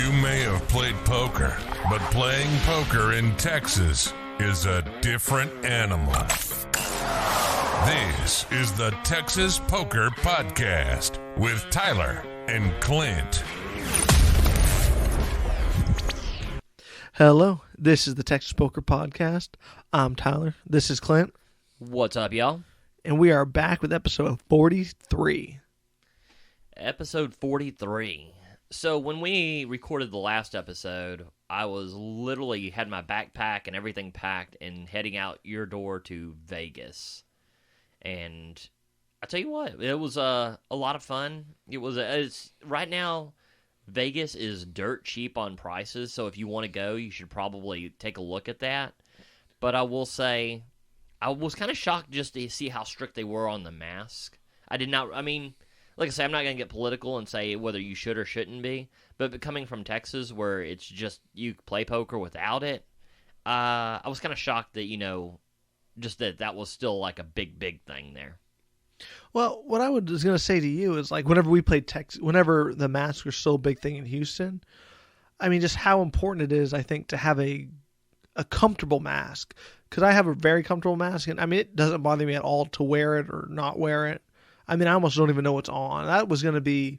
You may have played poker, but playing poker in Texas is a different animal. This is the Texas Poker Podcast with Tyler and Clint. Hello, this is the Texas Poker Podcast. I'm Tyler. This is Clint. What's up, y'all? And we are back with episode 43. Episode 43. So when we recorded the last episode, I was literally had my backpack and everything packed and heading out your door to Vegas. And I tell you what, it was a lot of fun. It's right now, Vegas is dirt cheap on prices, so if you want to go, you should probably take a look at that. But I will say, I was kind of shocked just to see how strict they were on the mask. Like I say, I'm not going to get political and say whether you should or shouldn't be, but coming from Texas where it's just you play poker without it, I was kind of shocked that, just that was still like a big thing there. Well, what I was going to say to you is, like, whenever we played Texas, whenever the masks were so big thing in Houston, I mean, just how important it is, I think, to have a comfortable mask. Because I have a very comfortable mask, and I mean, it doesn't bother me at all to wear it or not wear it. I mean, I almost don't even know what's on. That was going to be,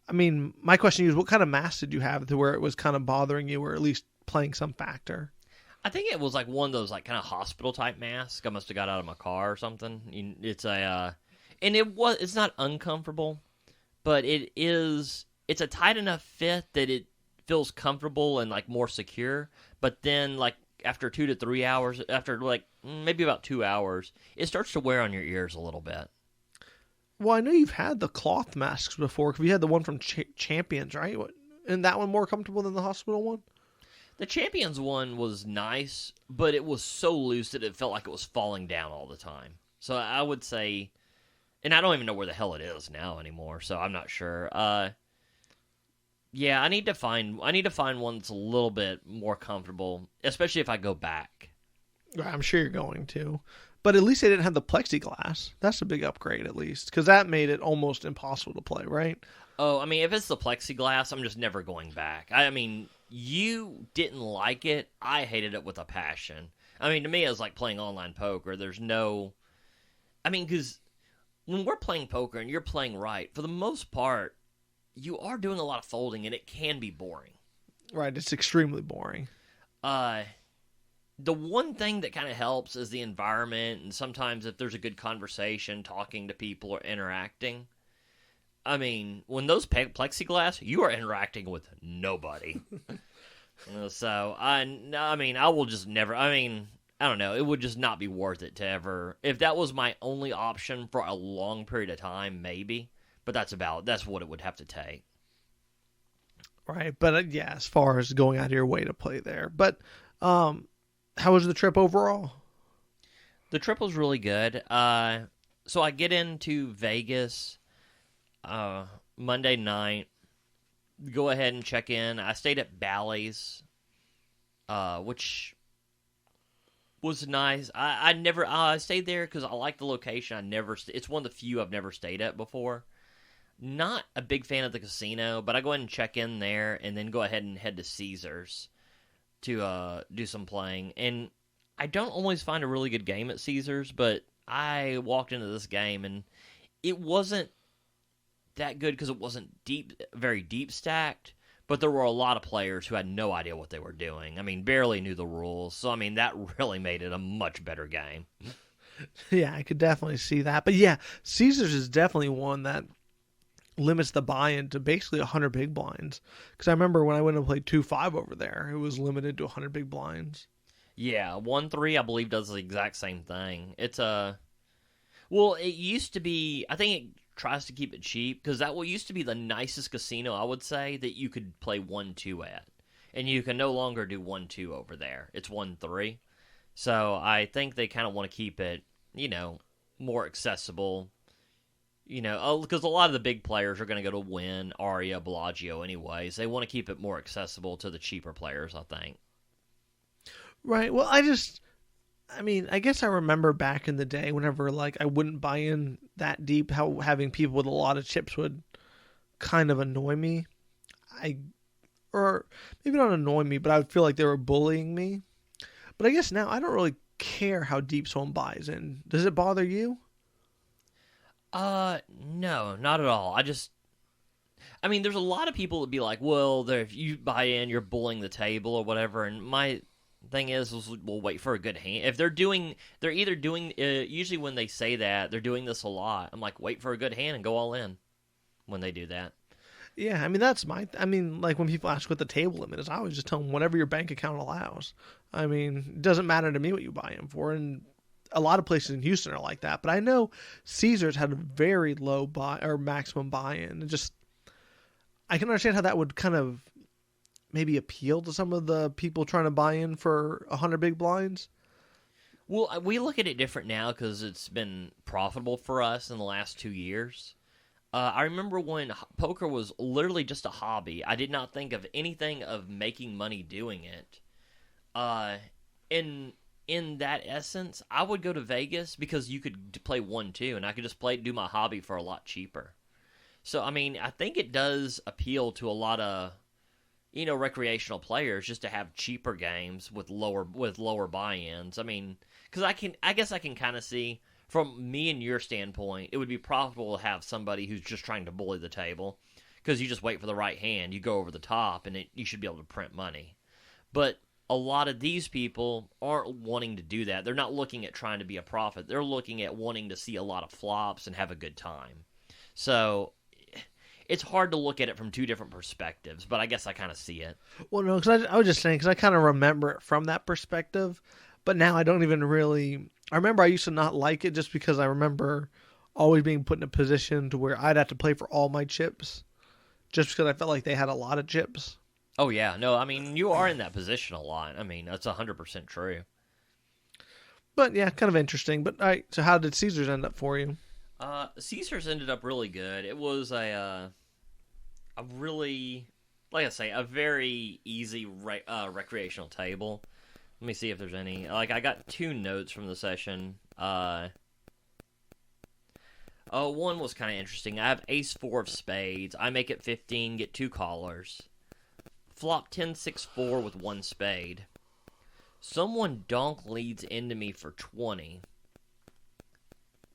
I mean, my question to you is, what kind of mask did you have to where it was kind of bothering you or at least playing some factor? I think it was like one of those like kind of hospital type masks. I must have got out of my car or something. It's it's not uncomfortable, but it's a tight enough fit that it feels comfortable and like more secure. But then like after 2 to 3 hours, after like maybe about 2 hours, it starts to wear on your ears a little bit. Well, I know you've had the cloth masks before. You had the one from Champions, right? Isn't that one more comfortable than the hospital one? The Champions one was nice, but it was so loose that it felt like it was falling down all the time. So I would say, and I don't even know where the hell it is now anymore, so I'm not sure. Yeah, I need to find one that's a little bit more comfortable, especially if I go back. I'm sure you're going to. But at least they didn't have the plexiglass. That's a big upgrade, at least. Because that made it almost impossible to play, right? Oh, I mean, if it's the plexiglass, I'm just never going back. I mean, you didn't like it. I hated it with a passion. I mean, to me, it was like playing online poker. There's no... I mean, because when we're playing poker and you're playing right, for the most part, you are doing a lot of folding, and it can be boring. Right, it's extremely boring. The one thing that kind of helps is the environment, and sometimes if there's a good conversation, talking to people or interacting. I mean, when those plexiglass, you are interacting with nobody. So, I will just never, I don't know, it would just not be worth it to ever, if that was my only option for a long period of time, maybe, but that's what it would have to take. Right, but yeah, as far as going out of your way to play there. But, how was the trip overall? The trip was really good. So I get into Vegas Monday night. Go ahead and check in. I stayed at Bally's, which was nice. I stayed there because I like the location. It's one of the few I've never stayed at before. Not a big fan of the casino, but I go ahead and check in there and then go ahead and head to Caesars to do some playing. And I don't always find a really good game at Caesars, but I walked into this game and it wasn't that good because it wasn't very deep stacked, but there were a lot of players who had no idea what they were doing. I mean, barely knew the rules. So, I mean, that really made it a much better game. Yeah, I could definitely see that. But yeah, Caesars is definitely one that limits the buy-in to basically 100 big blinds. Because I remember when I went and played 2-5 over there, it was limited to 100 big blinds. Yeah, 1-3 I believe does the exact same thing. Well, it used to be, I think it tries to keep it cheap, because that used to be the nicest casino, I would say, that you could play 1-2 at. And you can no longer do 1-2 over there. It's 1-3. So I think they kind of want to keep it, more accessible. Because a lot of the big players are going to go to Wynn, Aria, Bellagio anyways. They want to keep it more accessible to the cheaper players, I think. Right. Well, I guess I remember back in the day whenever, I wouldn't buy in that deep, how having people with a lot of chips would kind of annoy me. or maybe not annoy me, but I would feel like they were bullying me. But I guess now I don't really care how deep someone buys in. Does it bother you? No, not at all. I mean, there's a lot of people that be like, well, if you buy in, you're bullying the table or whatever. And my thing is we'll wait for a good hand. If they're either doing, usually when they say that, they're doing this a lot. I'm like, wait for a good hand and go all in when they do that. Yeah, I mean, like when people ask what the table limit is, I always just tell them whatever your bank account allows. I mean, it doesn't matter to me what you buy in for. And a lot of places in Houston are like that. But I know Caesars had a very low maximum buy-in. I can understand how that would kind of maybe appeal to some of the people trying to buy in for 100 big blinds. Well, we look at it different now because it's been profitable for us in the last 2 years. I remember when poker was literally just a hobby. I did not think of anything of making money doing it. In that essence, I would go to Vegas because you could play 1-2, and I could just do my hobby for a lot cheaper. So, I mean, I think it does appeal to a lot of, recreational players just to have cheaper games with lower buy-ins. I mean, because I guess I can kind of see from me and your standpoint, it would be profitable to have somebody who's just trying to bully the table because you just wait for the right hand, you go over the top, and you should be able to print money. But a lot of these people aren't wanting to do that. They're not looking at trying to be a profit. They're looking at wanting to see a lot of flops and have a good time. So it's hard to look at it from two different perspectives, but I guess I kind of see it. Well, no, because I was just saying, because I kind of remember it from that perspective, but now I don't even really. I remember I used to not like it just because I remember always being put in a position to where I'd have to play for all my chips just because I felt like they had a lot of chips. Oh, yeah. No, I mean, you are in that position a lot. I mean, that's 100% true. But, yeah, kind of interesting. But, all right, so how did Caesars end up for you? Caesars ended up really good. It was a really, like I say, a very easy recreational table. Let me see if there's any. Like, I got 2 notes from the session. One was kind of interesting. I have ace-4 of spades. I make it 15, get 2 callers. Flop 10-6-4 with 1 spade. Someone donk leads into me for 20.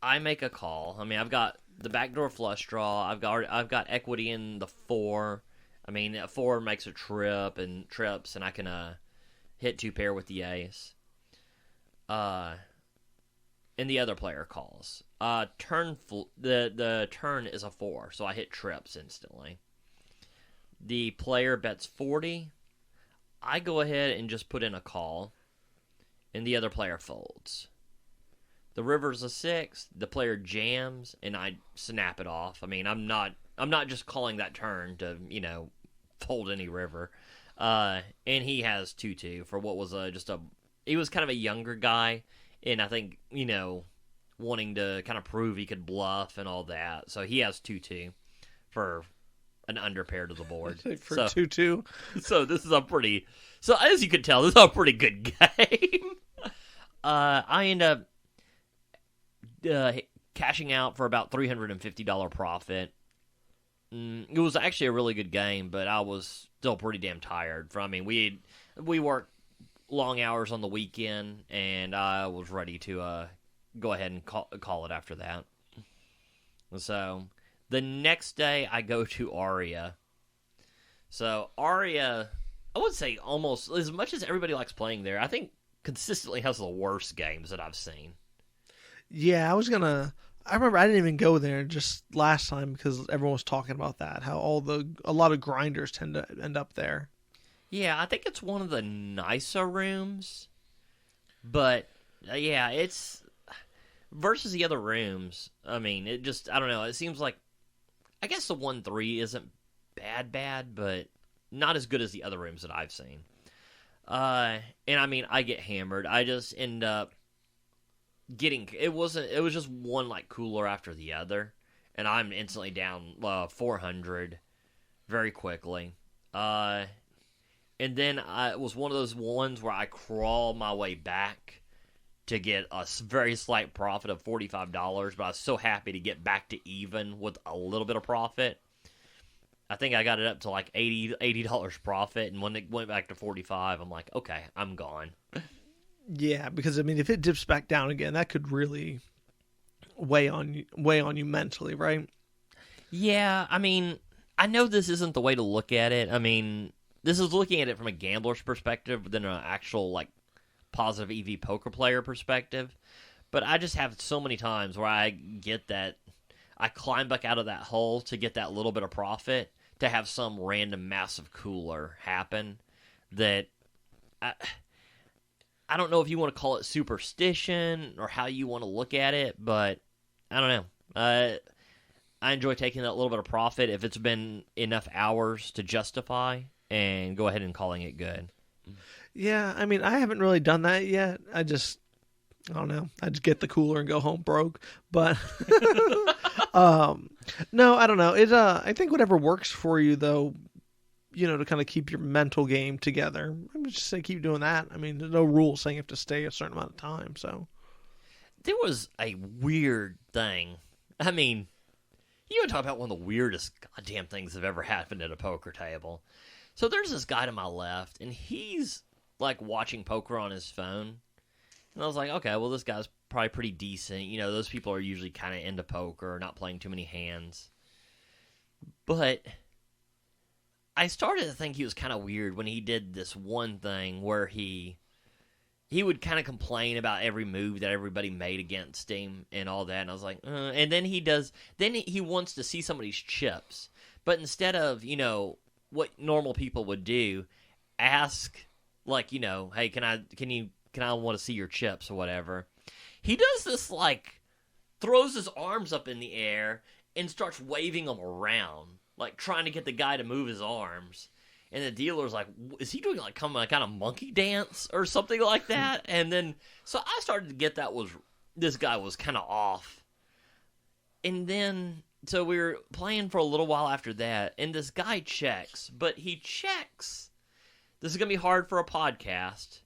I make a call. I mean, I've got the backdoor flush draw. I've got equity in the 4. I mean, a 4 makes a trip and trips, and I can hit 2 pair with the ace. And the other player calls. The turn is a 4, so I hit trips instantly. The player bets 40. I go ahead and just put in a call, and the other player folds. The river's a 6. The player jams, and I snap it off. I mean, I'm not just calling that turn to fold any river. And he has 2-2 for what was he was kind of a younger guy, and I think wanting to kind of prove he could bluff and all that. So he has 2-2 for an underpair to the board. For 2-2. So this is a pretty. So as you can tell, this is a pretty good game. I end up cashing out for about $350 profit. It was actually a really good game, but I was still pretty damn tired. We worked long hours on the weekend, and I was ready to go ahead and call it after that. So the next day, I go to Aria. So Aria, I would say almost as much as everybody likes playing there, I think consistently has the worst games that I've seen. Yeah, I remember I didn't even go there just last time because everyone was talking about that, how a lot of grinders tend to end up there. Yeah, I think it's one of the nicer rooms, but yeah, it's versus the other rooms. I mean, I don't know. It seems like I guess the 1-3 isn't bad, but not as good as the other rooms that I've seen. And I mean, I get hammered. I just end up getting it was just one like cooler after the other, and I'm instantly down 400 very quickly. And then it was one of those ones where I crawl my way back to get a very slight profit of $45, but I was so happy to get back to even with a little bit of profit. I think I got it up to like $80 profit, and when it went back to 45, I'm like, okay, I'm gone. Yeah, because I mean, if it dips back down again, that could really weigh on you mentally, right? Yeah, I mean, I know this isn't the way to look at it. I mean, this is looking at it from a gambler's perspective than an actual like positive EV poker player perspective. But I just have so many times where I get that I climb back out of that hole to get that little bit of profit to have some random massive cooler happen that I don't know if you want to call it superstition or how you want to look at it, but I don't know. I enjoy taking that little bit of profit if it's been enough hours to justify and go ahead and calling it good. Yeah, I mean, I haven't really done that yet. I don't know. I just get the cooler and go home broke. But no, I don't know. I think whatever works for you, though, to kind of keep your mental game together. I'm just say keep doing that. I mean, there's no rule saying you have to stay a certain amount of time. So there was a weird thing. I mean, you want to talk about one of the weirdest goddamn things that have ever happened at a poker table. So there's this guy to my left, and he's like watching poker on his phone. And I was like, okay, well, this guy's probably pretty decent. Those people are usually kind of into poker, not playing too many hands. But I started to think he was kind of weird when he did this one thing where he would kind of complain about every move that everybody made against him and all that. And I was like, and then he wants to see somebody's chips. But instead of, what normal people would do, ask like, hey, can I want to see your chips or whatever. He does this like throws his arms up in the air and starts waving them around, like trying to get the guy to move his arms. And the dealer's like, is he doing like kind of monkey dance or something like that? And then, so I started to get this guy was kind of off. And then, so we were playing for a little while after that, and this guy checks, but he checks. This is going to be hard for a podcast,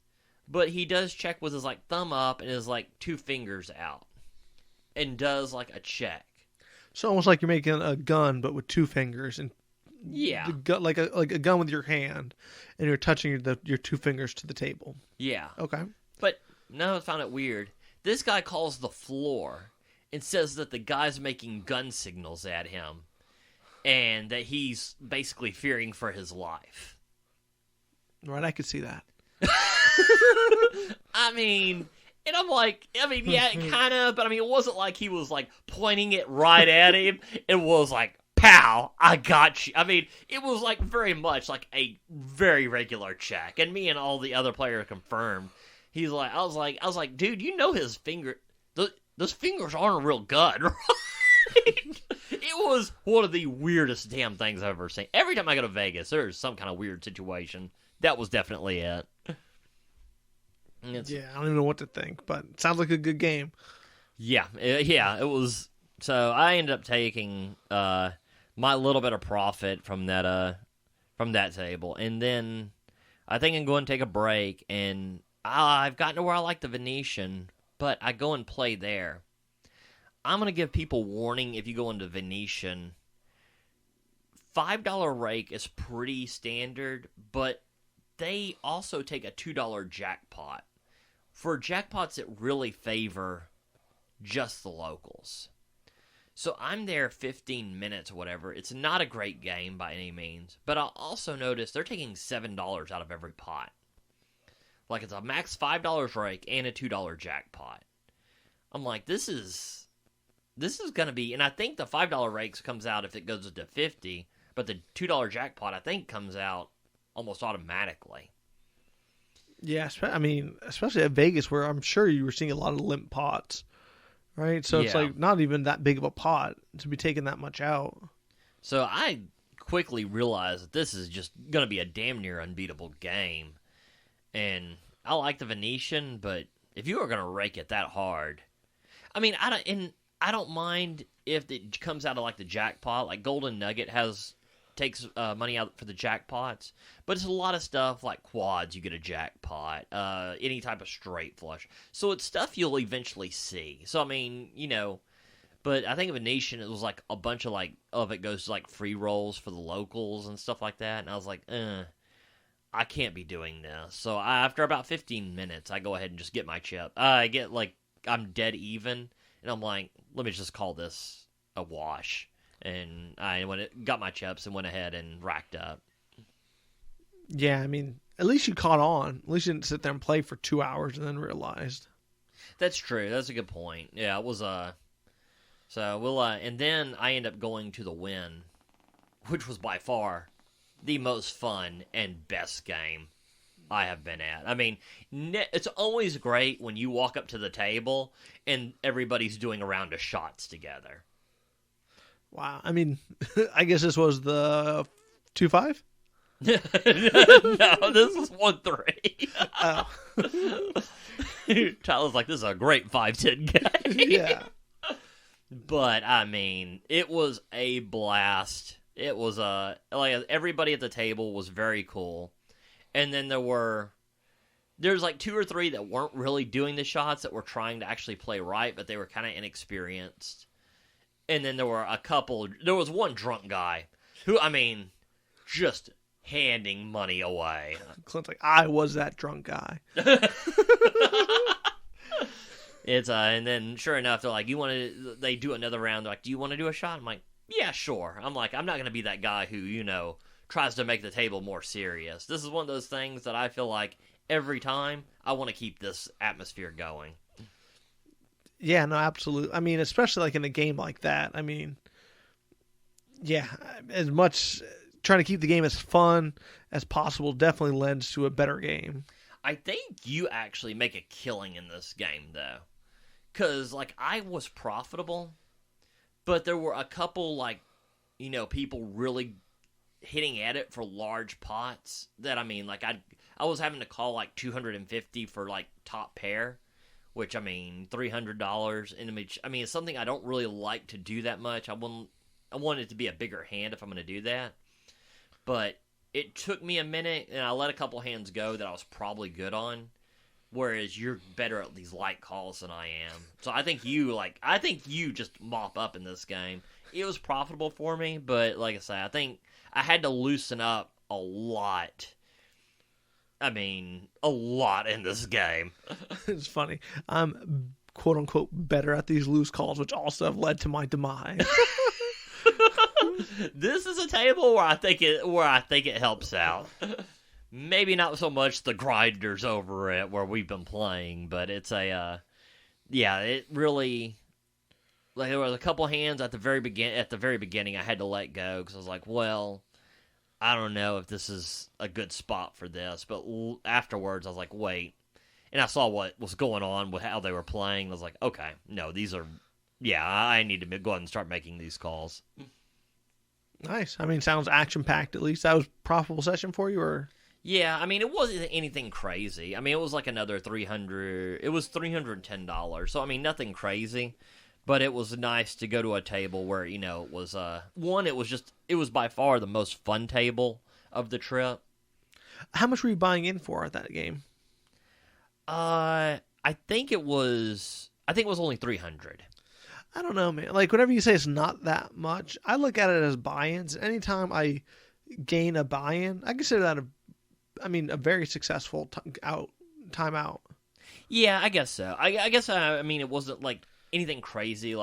but he does check with his like thumb up and his like two fingers out and does like a check. So almost like you're making a gun, but with two fingers, and yeah, like a gun with your hand, and you're touching your two fingers to the table. Yeah. Okay. But no, I found it weird. This guy calls the floor and says that the guy's making gun signals at him, and that he's basically fearing for his life. Right, I could see that. I mean. And I'm like, yeah, kind of, but it wasn't like he was like pointing it right at him. It was like, pow, I got you. It was like very much like a very regular check. And me and all the other players confirmed. He's like, I was like, dude, his finger, those fingers aren't a real gun, right? It was one of the weirdest damn things I've ever seen. Every time I go to Vegas, there's some kind of weird situation. That was definitely it. Yeah, I don't even know what to think, but it sounds like a good game. Yeah, it was. So I ended up taking my little bit of profit from that table, and then I think I'm going to take a break, and I've gotten to where I like the Venetian, but I go and play there. I'm going to give people warning if you go into Venetian. $5 rake is pretty standard, but they also take a $2 jackpot. For jackpots that really favor just the locals. So I'm there 15 minutes or whatever. It's not a great game by any means. But I'll also notice they're taking $7 out of every pot. Like it's a max $5 rake and a $2 jackpot. I'm like, this is going to be... And I think the $5 rakes comes out if it goes to 50. But the $2 jackpot, I think, comes out almost automatically. Yeah, especially at Vegas, where I'm sure you were seeing a lot of limp pots, right? So it's like not even that big of a pot to be taking that much out. So I quickly realized that this is just going to be a damn near unbeatable game. And I like the Venetian, but if you are going to rake it that hard, I don't mind if it comes out of like the jackpot. Like Golden Nugget takes money out for the jackpots, but it's a lot of stuff like quads, you get a jackpot, any type of straight flush. So it's stuff you'll eventually see. So, But I think Venetian, it was like a bunch of of it goes to like free rolls for the locals and stuff like that. And I was like, I can't be doing this. So after about 15 minutes, I go ahead and just get my chip. I get I'm dead even, and I'm like, let me just call this a wash. And I got my chips and went ahead and racked up. Yeah, I mean, at least you caught on. At least you didn't sit there and play for 2 hours and then realized. That's true. That's a good point. Yeah, it was So we'll and then I end up going to the win, which was by far the most fun and best game I have been at. I mean, it's always great when you walk up to the table and everybody's doing a round of shots together. Wow. I mean, I guess this was the 2-5? No, this was 1-3. Oh. Tyler's like, this is a great 5-10 game. Yeah. But, I mean, it was a blast. It was everybody at the table was very cool. And then there's like 2 or 3 that weren't really doing the shots, that were trying to actually play right, but they were kind of inexperienced. And then there was one drunk guy who, I mean, just handing money away. Clint's like, I was that drunk guy. It's and then sure enough, they're like, they do another round. They're like, do you want to do a shot? I'm like, yeah, sure. I'm like, I'm not going to be that guy who, tries to make the table more serious. This is one of those things that I feel like every time I want to keep this atmosphere going. Yeah, no, absolutely. I mean, especially like in a game like that. I mean, yeah, as much trying to keep the game as fun as possible definitely lends to a better game. I think you actually make a killing in this game, though. Because, I was profitable, but there were a couple, people really hitting at it for large pots that, I mean, I was having to call, $250 for, top pair, which, I mean, $300. And, I mean, it's something I don't really like to do that much. I want it to be a bigger hand if I'm going to do that. But it took me a minute, and I let a couple hands go that I was probably good on. Whereas you're better at these light calls than I am. So I think you just mop up in this game. It was profitable for me, but like I say, I think I had to loosen up a lot. I mean, a lot in this game. It's funny. I'm quote unquote better at these loose calls, which also have led to my demise. This is a table where I think it helps out. Maybe not so much the grinders over it where we've been playing, but it's it really, there was a couple hands at the very beginning I had to let go because I was like, well, I don't know if this is a good spot for this, but afterwards I was like, wait, and I saw what was going on with how they were playing. I was like, okay, no, I need to go ahead and start making these calls. Nice. I mean, sounds action-packed at least. That was a profitable session for you, or? Yeah, I mean, it wasn't anything crazy. I mean, it was like another $300. It was $310. So, I mean, nothing crazy. But it was nice to go to a table where, it was, it was by far the most fun table of the trip. How much were you buying in for at that game? I think it was only $300. I don't know, man. Whenever you say it's not that much, I look at it as buy-ins. Anytime I gain a buy-in, I consider that a very successful time out. Yeah, I guess so. I guess I mean it wasn't anything crazy.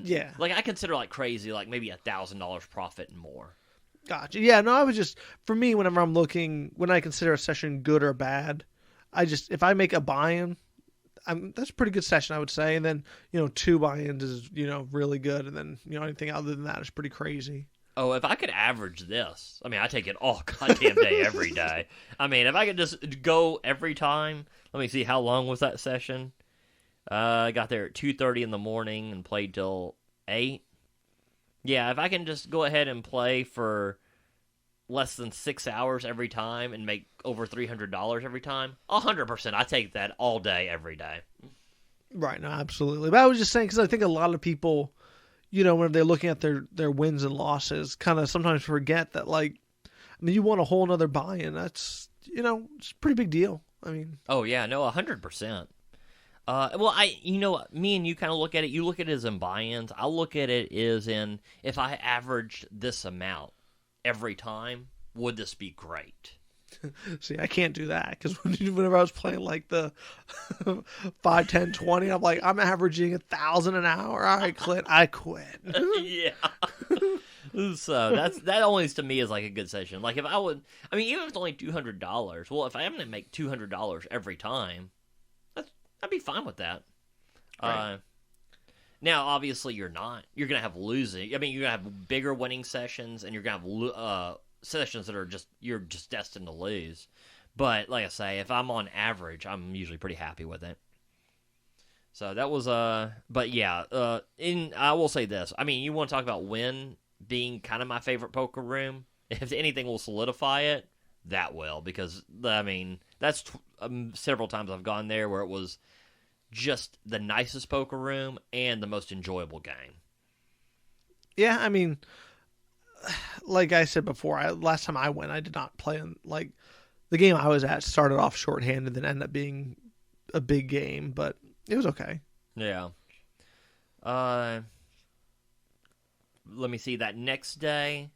Yeah. I consider crazy maybe $1,000 profit and more. Gotcha. Yeah, no, I was just, for me, whenever when I consider a session good or bad, if I make a buy-in, that's a pretty good session, I would say. And then, 2 buy-ins is, really good. And then, anything other than that is pretty crazy. Oh, if I could average this, I mean, I take it all goddamn day, every day. I mean, if I could just go every time, let me see, how long was that session? I got there at 2:30 in the morning and played till 8. Yeah, if I can just go ahead and play for less than 6 hours every time and make over $300 every time, 100%, I take that all day, every day. Right, no, absolutely. But I was just saying, because I think a lot of people, when they're looking at their wins and losses, kind of sometimes forget that, you want a whole nother buy-in. That's, it's a pretty big deal. I mean. Oh, yeah, no, 100%. Me and you kind of look at it. You look at it as in buy-ins. I look at it as in if I averaged this amount every time, would this be great? See, I can't do that because whenever I was playing like the 5, 10, 20, I'm like, I'm averaging 1,000 an hour. All right, Clint, I quit. Yeah. So that only to me is like a good session. Like if I would, I mean, even if it's only $200. Well, if I'm going to make $200 every time, I'd be fine with that. Right. Now, obviously, you're not. You're going to have losing. I mean, you're going to have bigger winning sessions, and you're going to have sessions that are you're just destined to lose. But like I say, if I'm on average, I'm usually pretty happy with it. So that was but yeah, I will say this. I mean, you want to talk about Wynn being kind of my favorite poker room. If anything will solidify it, that will, because I mean, that's several times I've gone there where it was just the nicest poker room and the most enjoyable game. Yeah, I mean, like I said before, last time I went, I did not play like the game I was at started off shorthanded, then ended up being a big game, but it was okay. Yeah. Let me see. That next day,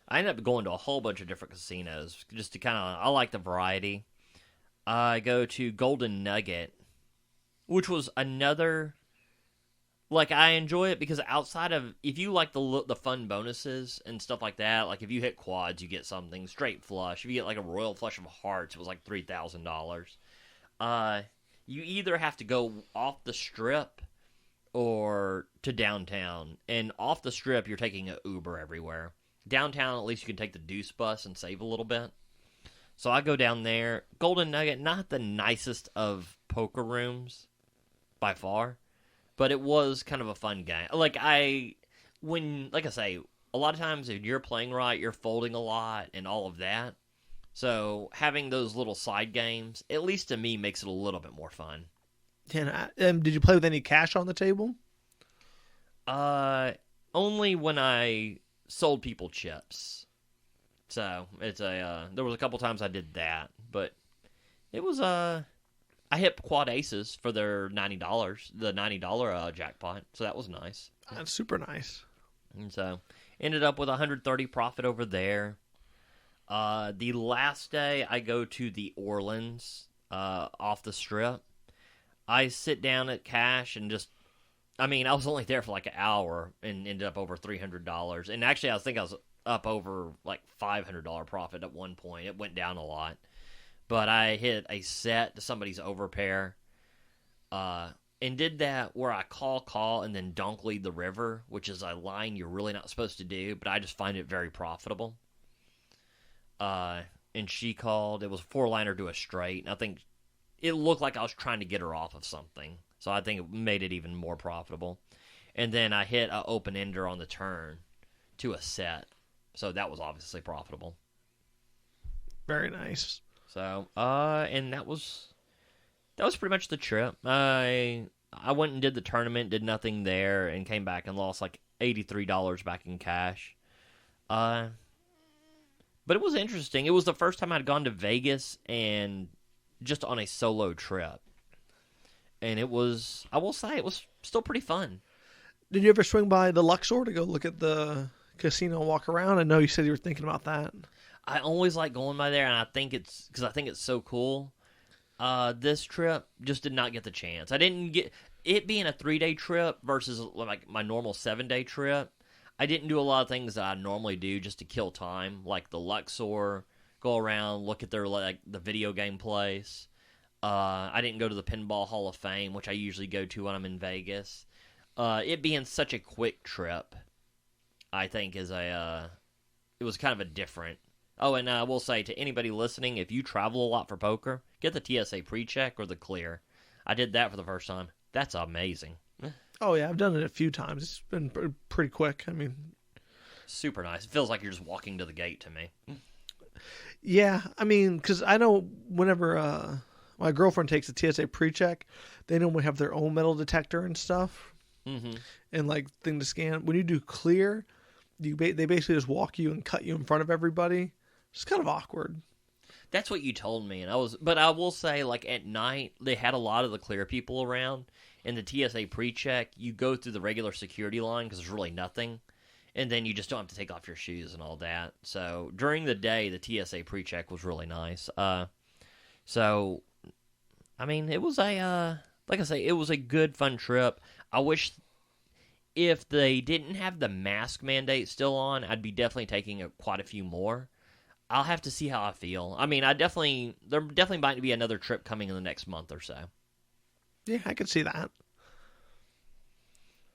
I ended up going to a whole bunch of different casinos just to kind of. I like the variety. I go to Golden Nugget, which was another. Like, I enjoy it because outside of, if you like the fun bonuses and stuff like that, like if you hit quads, you get something. Straight flush. If you get like a royal flush of hearts, it was like $3,000. You either have to go off the strip or to downtown. And off the strip, you're taking an Uber everywhere. Downtown, at least you can take the Deuce bus and save a little bit. So I go down there. Golden Nugget, not the nicest of poker rooms by far. But it was kind of a fun game. Like I say, a lot of times if you're playing right, you're folding a lot and all of that. So having those little side games, at least to me, makes it a little bit more fun. And did you play with any cash on the table? Only when I sold people chips. So it's there was a couple times I did that, but it was I hit quad aces for their $90, the $90 jackpot, so that was nice. That's super nice. And so ended up with 130 profit over there. The last day, I go to the Orleans off the strip. I sit down at cash and I was only there for like an hour and ended up over $300. And actually, I was up over like $500 profit at one point. It went down a lot. But I hit a set to somebody's overpair, and did that where I call, and then donk lead the river, which is a line you're really not supposed to do, but I just find it very profitable. And she called. It was a 4-liner to a straight, and I think it looked like I was trying to get her off of something, so I think it made it even more profitable. And then I hit an open-ender on the turn to a set, so that was obviously profitable. Very nice. So, and that was pretty much the trip. I went and did the tournament, did nothing there, and came back and lost like $83 back in cash. But it was interesting. It was the first time I'd gone to Vegas and just on a solo trip. And I will say, it was still pretty fun. Did you ever swing by the Luxor to go look at the casino and walk around? I know you said you were thinking about that. I always like going by there, and I think it's so cool. This trip just did not get the chance. I didn't get it being a 3-day trip versus like my normal 7-day trip. I didn't do a lot of things that I normally do just to kill time, like the Luxor, go around, look at their the video game place. I didn't go to the Pinball Hall of Fame, which I usually go to when I'm in Vegas. It being such a quick trip, I think it was kind of a different. Oh, and I will say to anybody listening, if you travel a lot for poker, get the TSA pre-check or the clear. I did that for the first time. That's amazing. Oh, yeah, I've done it a few times. It's been pretty quick. I mean, super nice. It feels like you're just walking to the gate to me. Yeah, I mean, because I know whenever my girlfriend takes the TSA pre-check, they normally have their own metal detector and stuff, and like thing to scan. When you do clear, they basically just walk you and cut you in front of everybody. It's kind of awkward. That's what you told me, but I will say, like, at night, they had a lot of the clear people around. In the TSA pre-check, you go through the regular security line because there's really nothing, and then you just don't have to take off your shoes and all that. So during the day, the TSA pre-check was really nice. So, I mean, it was like I say, it was a good, fun trip. I wish if they didn't have the mask mandate still on, I'd be definitely taking quite a few more. I'll have to see how I feel. I mean, there definitely might be another trip coming in the next month or so. Yeah, I could see that.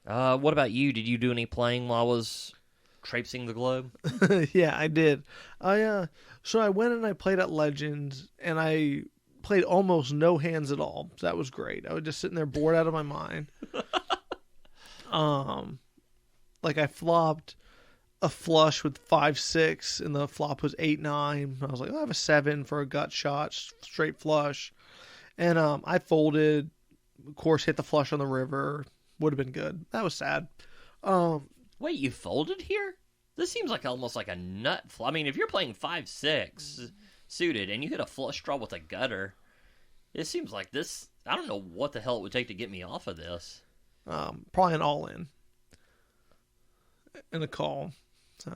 What about you? Did you do any playing while I was traipsing the globe? Yeah, I did. So I went and I played at Legends, and I played almost no hands at all. So that was great. I was just sitting there bored out of my mind. Like I flopped a flush with 5-6, and the flop was 8-9. I was like, I have a 7 for a gut shot, straight flush. And I folded, of course, hit the flush on the river. Would have been good. That was sad. Wait, you folded here? This seems like almost like a nut flop. I mean, if you're playing 5-6 suited and you hit a flush draw with a gutter, it seems like this. I don't know what the hell it would take to get me off of this. Probably an all-in and a call. So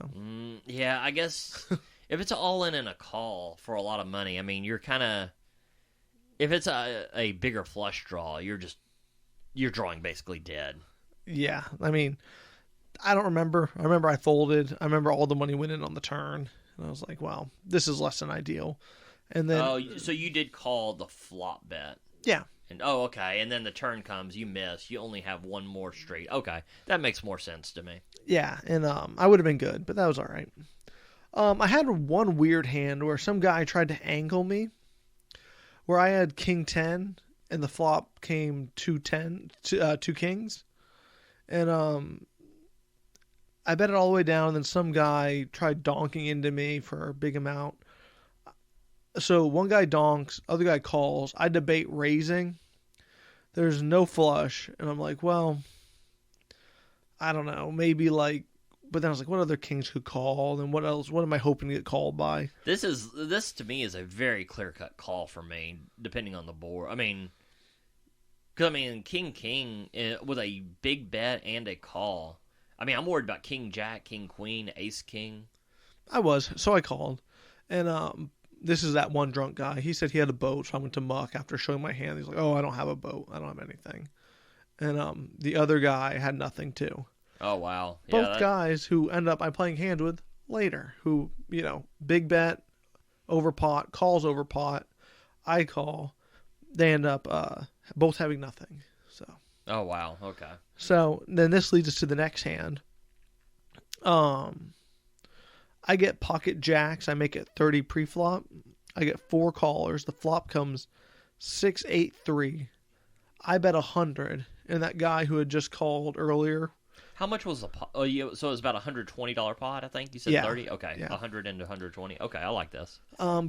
yeah, I guess if it's an all-in and a call for a lot of money, I mean, you're kind of. If it's a bigger flush draw, you're drawing basically dead. Yeah, I mean, I don't remember. I remember I folded. I remember all the money went in on the turn, and I was like, "Wow, this is less than ideal." And then, so you did call the flop bet. Yeah. And okay, and then the turn comes, you miss, you only have one more straight. Okay, that makes more sense to me. Yeah, and I would have been good, but that was all right. I had one weird hand where some guy tried to angle me, where I had King 10 and the flop came 2-10, two kings, and I bet it all the way down. And then some guy tried donking into me for a big amount. So one guy donks, other guy calls. I debate raising. There's no flush, and I'm like, well, I don't know, maybe like. But then I was like, what other kings could call? And what else? What am I hoping to get called by? This to me is a very clear cut call for me, depending on the board. I mean, King with a big bet and a call. I mean, I'm worried about King Jack, King Queen, Ace King. I was, so I called, and this is that one drunk guy. He said he had a boat, so I went to muck after showing my hand. He's like, oh, I don't have a boat. I don't have anything. And the other guy had nothing too. Oh, wow. Both guys who end up playing hand with later, who, big bet, over pot, calls over pot, I call. They end up both having nothing. So. Oh, wow. Okay. So then this leads us to the next hand. I get pocket jacks. I make it 30 pre-flop. I get 4 callers. The flop comes 6-8-3. I bet 100. And that guy who had just called earlier. How much was the pot? Oh, yeah, so it was about $120 pot, I think? You said 30? Okay, yeah. 100 into 120. Okay, I like this.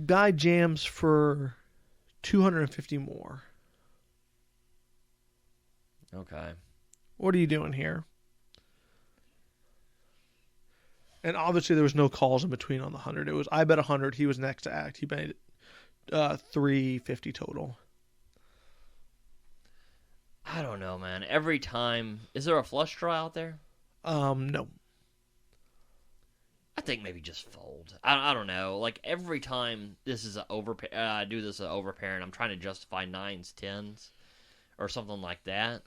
Guy jams for 250 more. Okay. What are you doing here? And obviously there was no calls in between on the 100. It was I bet 100. He was next to act. He made 350 total. I don't know, man. Every time, is there a flush draw out there? No. I think maybe just fold. I don't know. Like every time this is I do this overpair, and I'm trying to justify 9s, 10s, or something like that.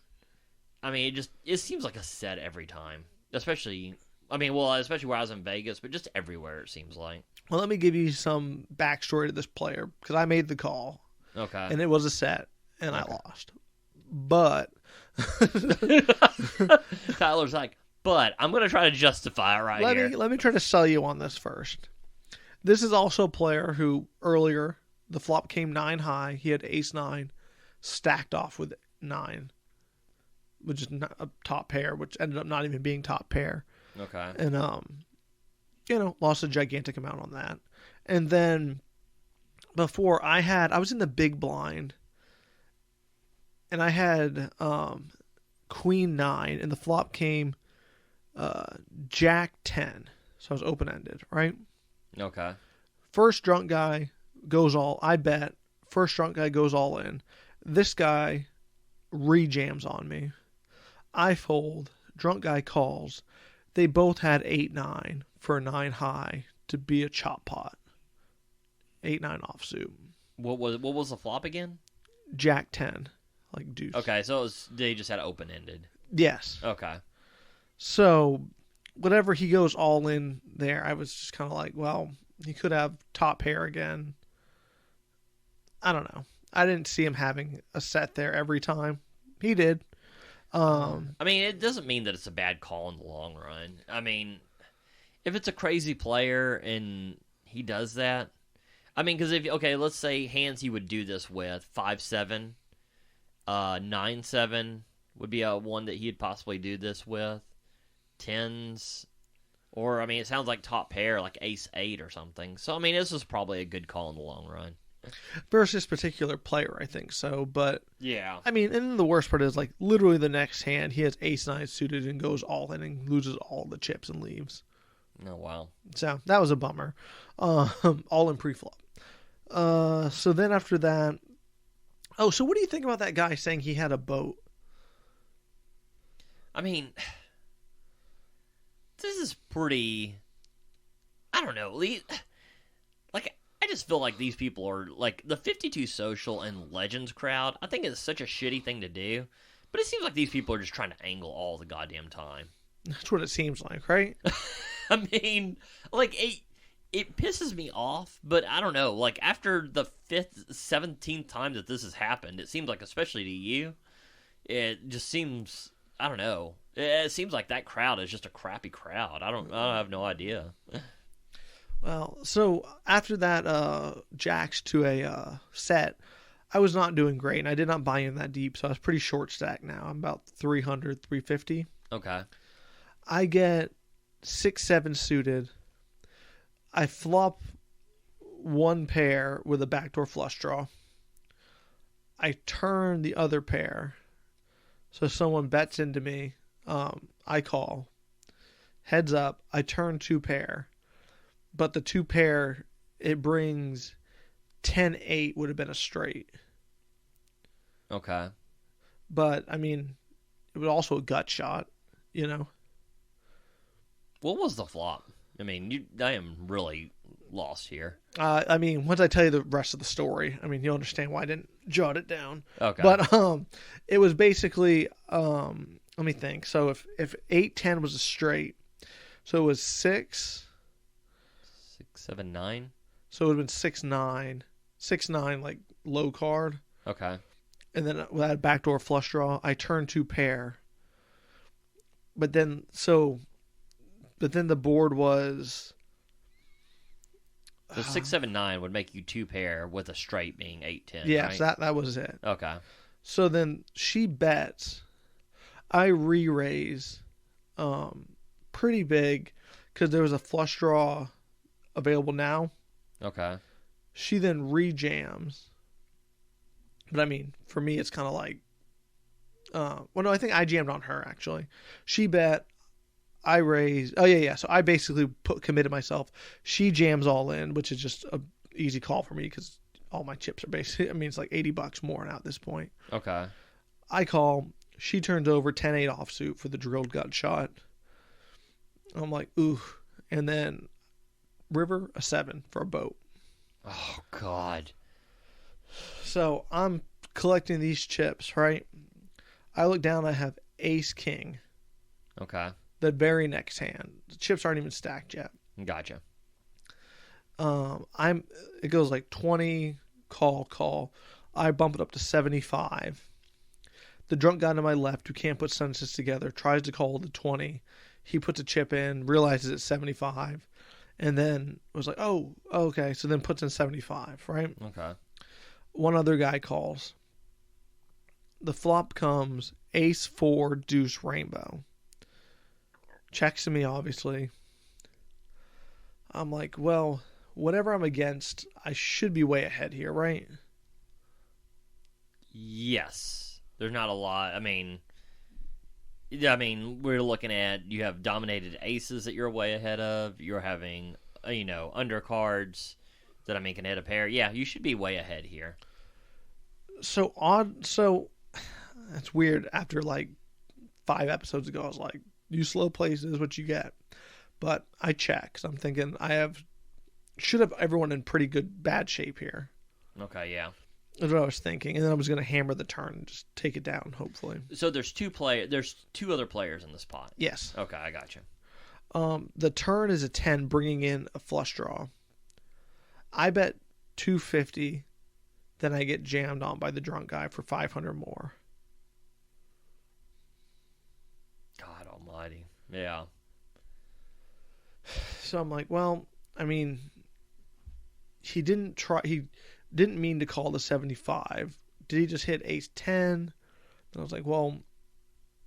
I mean, it seems like a set every time, especially where I was in Vegas, but just everywhere it seems like. Well, let me give you some backstory to this player, because I made the call. Okay. And it was a set, and I lost. But Tyler's like, but I'm going to try to justify it here. Let me try to sell you on this first. This is also a player who earlier, the flop came 9 high. He had ace-9 stacked off with 9, which is not a top pair, which ended up not even being top pair. Okay. And, lost a gigantic amount on that. And then before I was in the big blind, and I had queen 9, and the flop came jack 10. So I was open-ended, right? Okay. First drunk guy I bet. First drunk guy goes all in. This guy re-jams on me. I fold. Drunk guy calls. They both had 8-9 for a 9 high to be a chop pot. 8-9 offsuit. What was the flop again? Jack 10, like deuce. Okay, so they just had open ended. Yes. Okay. So whatever he goes all in there, I was just kind of like, well, he could have top pair again. I don't know. I didn't see him having a set there every time. He did. I mean, it doesn't mean that it's a bad call in the long run. I mean, if it's a crazy player and he does that, I mean, because let's say hands he would do this with 5-7, 9-7 would be a one that he'd possibly do this with, tens, or I mean, it sounds like top pair, like ace-8 or something. So I mean, this is probably a good call in the long run. Versus this particular player, I think so. But yeah, I mean, and the worst part is like literally the next hand he has ace-9 suited and goes all in and loses all the chips and leaves. Oh wow! So that was a bummer. All in pre-flop. So then after that, so what do you think about that guy saying he had a boat? I mean, this is pretty. I don't know. Like, I just feel like these people are like the 52 Social and Legends crowd. I think it's such a shitty thing to do, but it seems like these people are just trying to angle all the goddamn time. That's what it seems like, right? I mean, like it pisses me off, but I don't know. Like after the 5th, 17th time that this has happened, it seems like, especially to you, it just seems. I don't know. It seems like that crowd is just a crappy crowd. I have no idea. Well, so after that jacks to a set, I was not doing great, and I did not buy in that deep, so I was pretty short stack now. I'm about 300, 350. Okay. I get 6-7 suited. I flop one pair with a backdoor flush draw. I turn the other pair. So someone bets into me. I call. Heads up. I turn 2 pair. But the 2 pair, it brings 10-8 would have been a straight. Okay. But, I mean, it was also a gut shot, you know? What was the flop? I mean, I am really lost here. I mean, once I tell you the rest of the story, I mean, you'll understand why I didn't jot it down. Okay. But it was basically, let me think. So if 8-10 was a straight, so it was 6, 7, 9. So it would have been 6-9, 6-9 like low card. Okay. And then with that backdoor flush draw, I turned 2 pair. But then the board was. So 6, 7, 9 would make you 2 pair with a straight being 8-10. Yes, right? that was it. Okay. So then she bets. I re-raise pretty big because there was a flush draw available now. Okay. She then re-jams. But I mean, for me, it's kind of like. Well, no, I think I jammed on her, actually. She bet. I raised. Oh, yeah. So I basically committed myself. She jams all in, which is just a easy call for me because all my chips are basically. I mean, it's like $80 more now at this point. Okay. I call. She turns over 10-8 offsuit for the drilled gut shot. I'm like, ooh. And then river, a 7 for a boat. Oh, God. So I'm collecting these chips, right? I look down, I have ace king. Okay. The very next hand. The chips aren't even stacked yet. Gotcha. It goes like 20, call. I bump it up to 75. The drunk guy to my left who can't put sentences together tries to call the 20. He puts a chip in, realizes it's 75, and then was like, oh, okay. So then puts in 75, right? Okay. One other guy calls. The flop comes ace 4 deuce rainbow. Checks to me, obviously. I'm like, well, whatever I'm against, I should be way ahead here, right? Yes. There's not a lot. I mean, we're looking at, you have dominated aces that you're way ahead of. You're having, undercards That I mean can hit a pair. Yeah, you should be way ahead here. So odd. So it's weird. After like 5 episodes ago, I was like, "You slow plays is what you get." But I check. Cause I'm thinking should have everyone in pretty bad shape here. Okay, yeah. That's what I was thinking, and then I was going to hammer the turn and just take it down. Hopefully. So there's two other players in this pot. Yes. Okay, I got you. The turn is a 10, bringing in a flush draw. I bet 250. Then I get jammed on by the drunk guy for 500 more. God almighty. Yeah. So I'm like, well, I mean, he didn't mean to call the 75. Did he just hit ace 10? And I was like, well,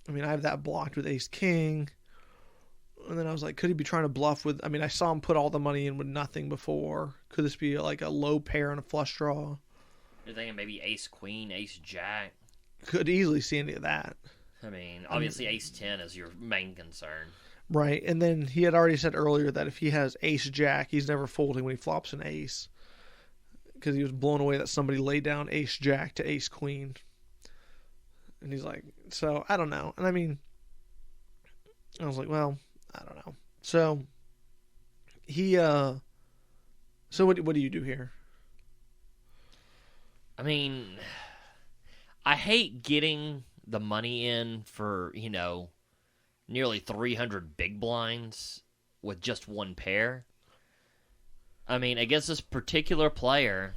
I mean, I have that blocked with ace king. And then I was like, could he be trying to bluff with, I mean, I saw him put all the money in with nothing before. Could this be like a low pair and a flush draw? You're thinking maybe ace queen, ace jack. Could easily see any of that. I mean, obviously ace 10 is your main concern. Right. And then he had already said earlier that if he has ace jack, he's never folding when he flops an ace. Because he was blown away that somebody laid down ace jack to ace queen. And he's like, so I don't know. And I mean, I was like, well, I don't know. So so what do you do here? I mean, I hate getting the money in for, nearly 300 big blinds with just one pair. I mean, against this particular player,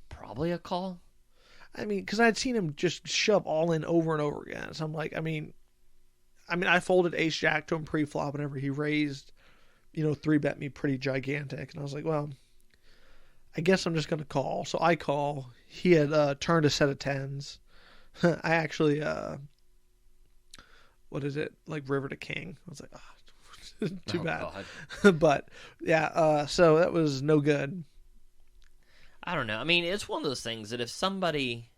probably a call. I mean, because I'd seen him just shove all in over and over again. So I'm like, I mean, I folded ace jack to him pre-flop whenever he raised, 3-bet me pretty gigantic. And I was like, well, I guess I'm just going to call. So I call. He had turned a set of 10s. I actually, what is it? Like river to king. I was like, too bad. But, yeah, so that was no good. I don't know. I mean, it's one of those things that if somebody...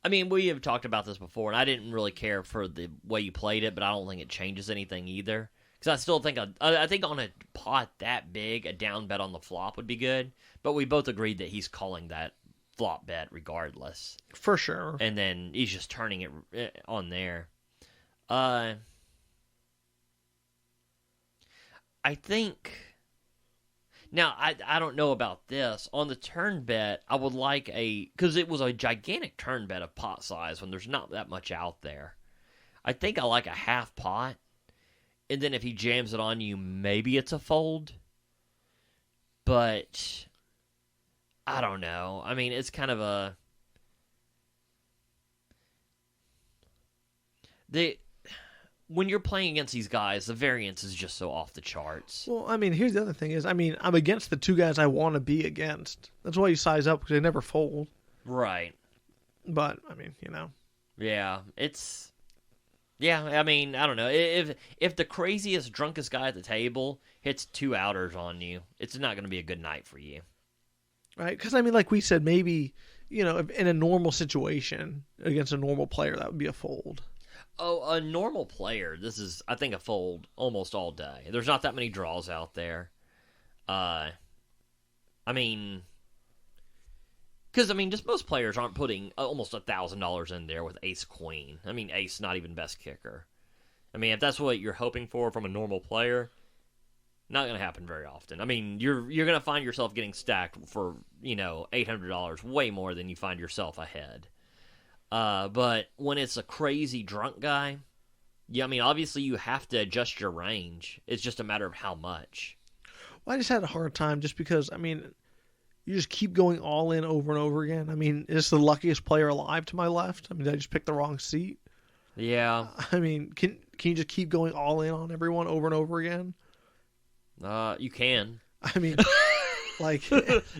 I mean, we have talked about this before, and I didn't really care for the way you played it, but I don't think it changes anything either. Because I still think, I think on a pot that big, a down bet on the flop would be good. But we both agreed that he's calling that flop bet regardless. For sure. And then he's just turning it on there. I think... Now, I don't know about this. On the turn bet, I would like because it was a gigantic turn bet of pot size when there's not that much out there. I think I like a half pot. And then if he jams it on you, maybe it's a fold. But I don't know. I mean, it's kind of a... When you're playing against these guys, the variance is just so off the charts. Well, I mean, here's the other thing is, I'm against the two guys I want to be against. That's why you size up, because they never fold. Right. But, I mean, Yeah, it's... Yeah, I mean, I don't know. If the craziest, drunkest guy at the table hits 2 outers on you, it's not going to be a good night for you. Right? Because, I mean, like we said, maybe, if in a normal situation against a normal player, that would be a fold. Oh, a normal player, this is, I think, a fold almost all day. There's not that many draws out there. I mean... Because, I mean, just most players aren't putting almost $1,000 in there with ace-queen. I mean, ace not even best kicker. I mean, if that's what you're hoping for from a normal player, not going to happen very often. I mean, you're going to find yourself getting stacked for, $800, way more than you find yourself ahead. But when it's a crazy drunk guy, yeah, I mean, obviously you have to adjust your range. It's just a matter of how much. Well, I just had a hard time just because, I mean... You just keep going all in over and over again. I mean, is this the luckiest player alive to my left? I mean, did I just pick the wrong seat? Yeah. I mean, can you just keep going all in on everyone over and over again? You can. I mean, like...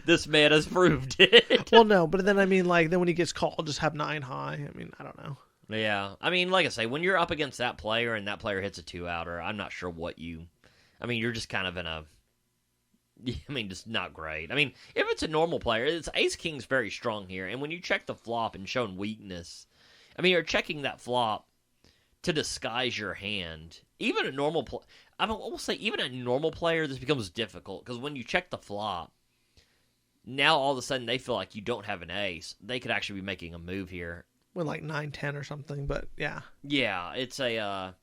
This man has proved it. Well, no, but then, I mean, like, then when he gets called, just have 9 high. I mean, I don't know. Yeah. I mean, like I say, when you're up against that player and that player hits a 2-outer, I'm not sure what you... I mean, you're just kind of in a... I mean, just not great. I mean, if it's a normal player, it's ace-king's very strong here. And when you check the flop and showing weakness, I mean, you're checking that flop to disguise your hand. Even a normal I will say even a normal player, this becomes difficult because when you check the flop, now all of a sudden they feel like you don't have an ace. They could actually be making a move here. With like 9-10 or something, but yeah. Yeah, it's a. I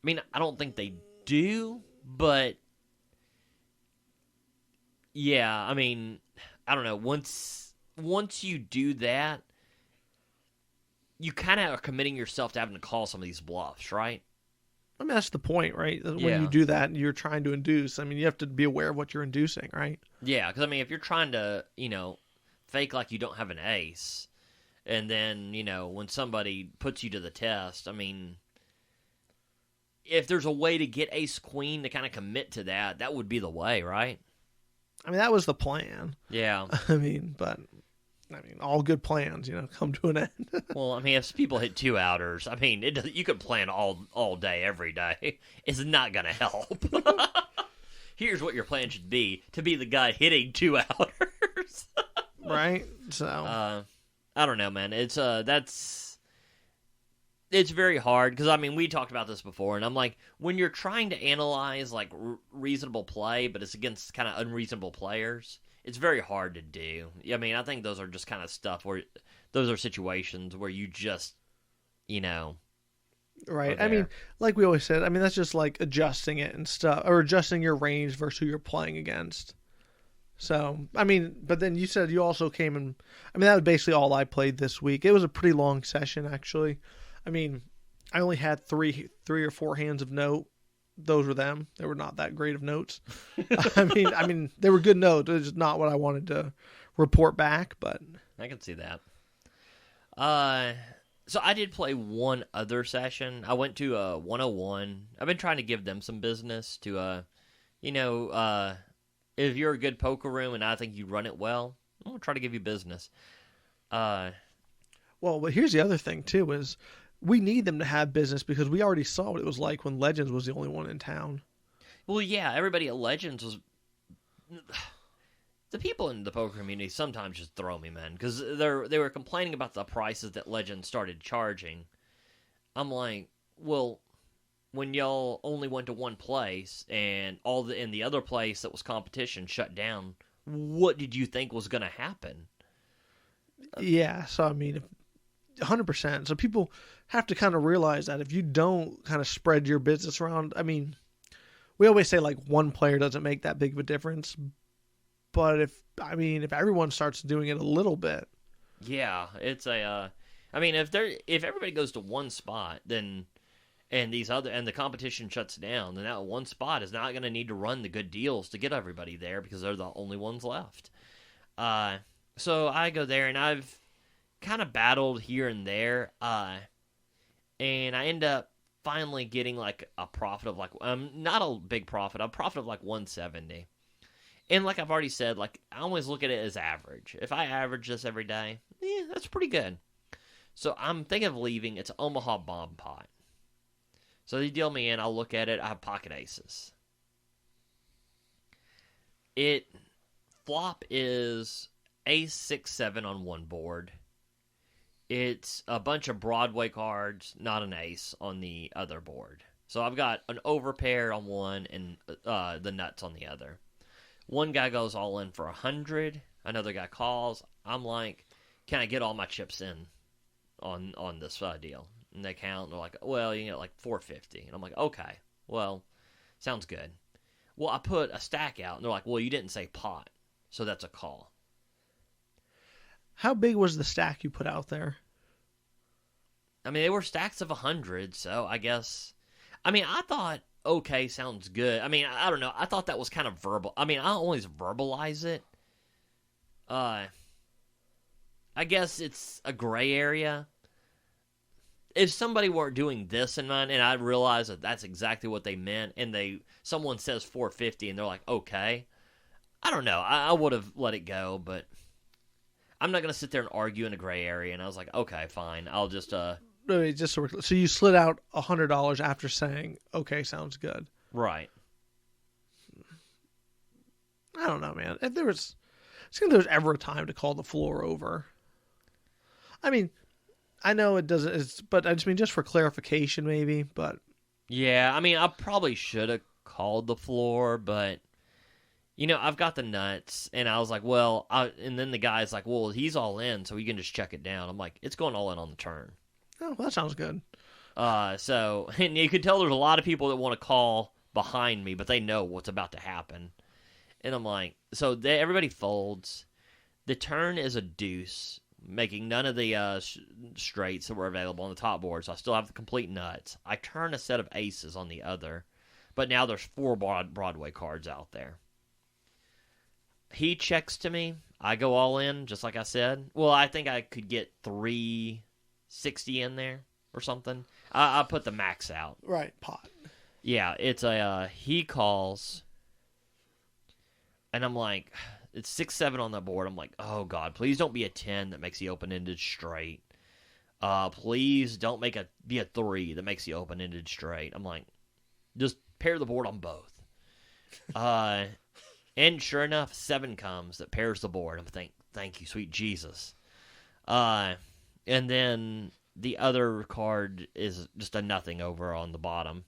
mean, I don't think they do, but yeah, I mean, I don't know. Once you do that, you kind of are committing yourself to having to call some of these bluffs, right? I mean, that's the point, right? When Yeah. you do that, you're trying to induce. I mean, you have to be aware of what you're inducing, right? Yeah, because I mean, if you're trying to, fake like you don't have an ace, and then when somebody puts you to the test, I mean, if there's a way to get ace queen to kind of commit to that, that would be the way, right? I mean, that was the plan. Yeah. All good plans, come to an end. Well, I mean, if people hit 2-outers, I mean, you could plan all day, every day. It's not going to help. Here's what your plan should be: to be the guy hitting 2-outers. Right? So I don't know, man. It's it's very hard because I mean we talked about this before, and I'm like, when you're trying to analyze like reasonable play, but it's against kind of unreasonable players, it's very hard to do. I mean, I think those are just kind of stuff where those are situations where you just, right. I mean, like we always said, I mean that's just like adjusting it and stuff, or adjusting your range versus who you're playing against. So, I mean, but then you said you also came and, I mean, that was basically all I played this week. It was a pretty long session, actually. I mean, I only had three or four hands of note. Those were them. They were not that great of notes. I mean, they were good notes. It was just not what I wanted to report back, but I can see that. So I did play one other session. I went to 101. I've been trying to give them some business to, if you're a good poker room and I think you run it well, I'm going to try to give you business. Well, but here's the other thing, too, is we need them to have business because we already saw what it was like when Legends was the only one in town. Well, yeah, everybody at Legends was... The people in the poker community sometimes just throw me, man, because they were complaining about the prices that Legends started charging. I'm like, well, when y'all only went to one place and in the other place that was competition shut down, what did you think was going to happen? Yeah, so I mean, 100%. So people have to kind of realize that if you don't kind of spread your business around, I mean, we always say like one player doesn't make that big of a difference, but if everyone starts doing it a little bit, yeah, it's a. I mean, if everybody goes to one spot, then and the competition shuts down, then that one spot is not going to need to run the good deals to get everybody there because they're the only ones left. So I go there and I've kind of battled here and there, and I end up finally getting like a profit of like not a big profit, a profit of like 170. And like I've already said, like I always look at it as average. If I average this every day, that's pretty good. So I'm thinking of leaving. It's Omaha Bomb Pot. So they deal me in. I'll look at it. I have pocket aces. Flop is ace 6-7 on one board. It's a bunch of Broadway cards, not an ace on the other board. So I've got an overpair on one and the nuts on the other. One guy goes all in for 100. Another guy calls. I'm like, can I get all my chips in on this deal? And they count. And they're like, well, like 450. And I'm like, okay, well, sounds good. Well, I put a stack out. And they're like, well, you didn't say pot. So that's a call. How big was the stack you put out there? I mean, they were stacks of 100. So I guess, I thought, okay, sounds good. I mean, I don't know. I thought that was kind of verbal. I mean, I always verbalize it. I guess it's a gray area. If somebody were doing this in mind, and I realize that that's exactly what they meant, and someone says 450, and they're like, okay, I don't know. I would have let it go, but I'm not going to sit there and argue in a gray area. And I was like, okay, fine. I'll just... So you slid out $100 after saying, okay, sounds good. Right. I don't know, man. If there was ever a time to call the floor over. I mean, I know it doesn't, but I just mean just for clarification maybe, but. Yeah, I mean, I probably should have called the floor, but, I've got the nuts, and I was like, well, and then the guy's like, well, he's all in, so you can just check it down. I'm like, it's going all in on the turn. Oh, well, that sounds good. So, and you could tell there's a lot of people that want to call behind me, but they know what's about to happen. And I'm like, so everybody folds. The turn is a deuce, making none of the straights that were available on the top board, so I still have the complete nuts. I turn a set of aces on the other, but now there's 4 Broadway cards out there. He checks to me. I go all in, just like I said. Well, I think I could get 360 in there or something. I put the max out. Right, pot. Yeah, it's he calls, and I'm like, it's 6-7 on the board. I'm like, oh God, please don't be a 10 that makes the open-ended straight. Please don't be a 3 that makes the open-ended straight. I'm like, just pair the board on both. And sure enough, 7 comes that pairs the board. I'm thinking, thank you, sweet Jesus. And then the other card is just a nothing over on the bottom.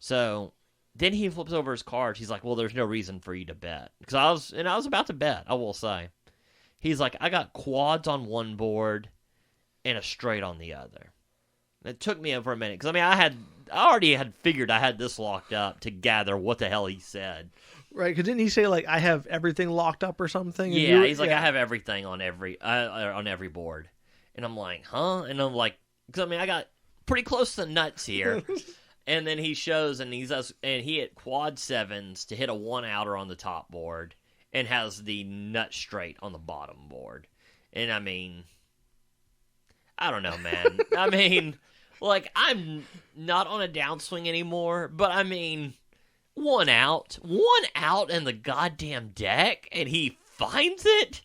So then he flips over his cards. He's like, well, there's no reason for you to bet. Because I was about to bet, I will say. He's like, I got quads on one board and a straight on the other. It took me over a minute. Because, I already had figured I had this locked up to gather what the hell he said. Right, because didn't he say, like, I have everything locked up or something? Yeah, he's like, I have everything on every board. And I'm like, huh? And I'm like, because, I got pretty close to nuts here. And then he shows, and he hit quad 7s to hit a 1-outer on the top board and has the nut straight on the bottom board. And, I don't know, man. Like, I'm not on a downswing anymore, but, 1 out in the goddamn deck, and he finds it?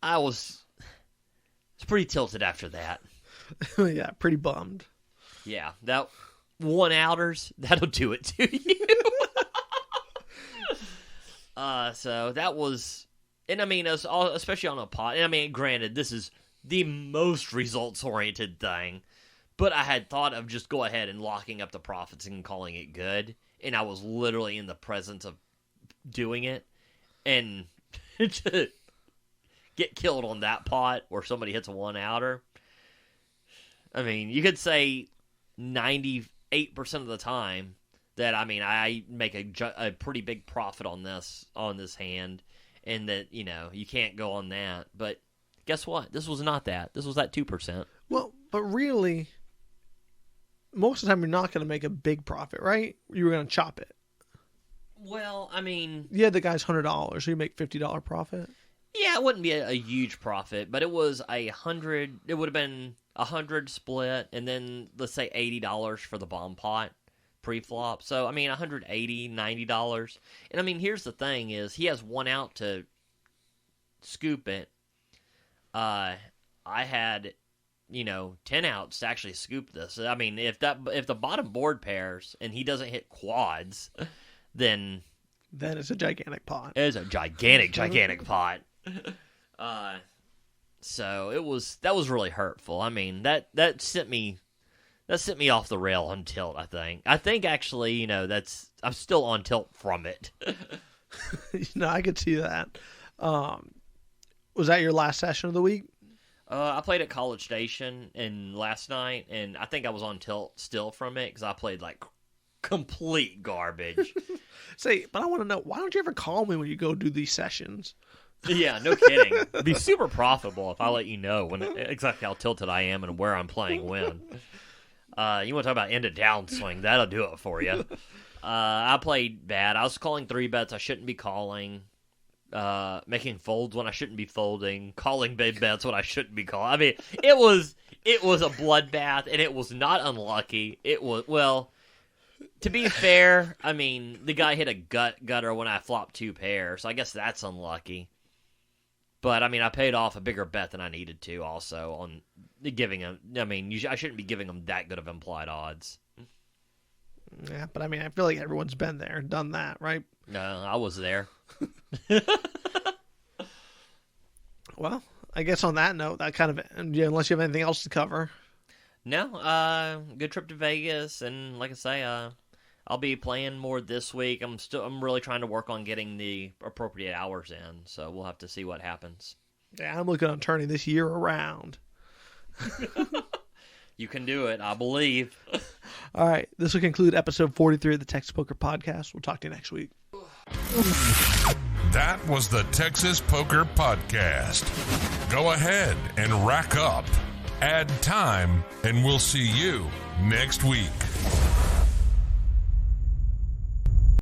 I was pretty tilted after that. Yeah, pretty bummed. Yeah, that 1-outers, that'll do it to you. So that was, and especially on a pot, and granted, this is the most results-oriented thing, but I had thought of just go ahead and locking up the profits and calling it good. And I was literally in the presence of doing it. And to get killed on that pot where somebody hits a 1-outer. You could say 98% of the time that, I make a pretty big profit on this hand. And that, you can't go on that. But guess what? This was not that. This was that 2%. Well, but really, most of the time you're not going to make a big profit, right? You were going to chop it. Well, you had the guy's $100, so you make $50 profit. Yeah, it wouldn't be a huge profit, but it was 100. It would have been 100 split, and then let's say $80 for the bomb pot pre-flop. So $180, $90. And here's the thing: is he has 1 out to scoop it. I had 10 outs to actually scoop this. If the bottom board pairs and he doesn't hit quads, then it's a gigantic pot. It is a gigantic pot. So that was really hurtful. That sent me off the rail on tilt. I think actually, I'm still on tilt from it. I could see that. Was that your last session of the week? I played at College Station last night, and I think I was on tilt still from it because I played like complete garbage. Say, but I want to know, why don't you ever call me when you go do these sessions? Yeah, no kidding. It'd be super profitable if I let you know exactly how tilted I am and where I'm playing when. You want to talk about end of downswing? That'll do it for you. I played bad. I was calling 3-bets I shouldn't be calling. Making folds when I shouldn't be folding, calling big bets when I shouldn't be calling. It was a bloodbath, and it was not unlucky. It was, well, to be fair, the guy hit a gutter when I flopped 2 pairs, so I guess that's unlucky. But I paid off a bigger bet than I needed to. Also on giving him, I shouldn't be giving him that good of implied odds. Yeah, but I feel like everyone's been there, done that, right? No, I was there. Well, I guess on that note, that kind of unless you have anything else to cover. No, good trip to Vegas, and like I say, I'll be playing more this week. I'm really trying to work on getting the appropriate hours in, so we'll have to see what happens. Yeah, I'm looking on turning this year around. You can do it, I believe. All right, this will conclude episode 43 of the Texas Poker Podcast. We'll talk to you next week. That was the Texas Poker Podcast. Go ahead and rack up, add time, and we'll see you next week.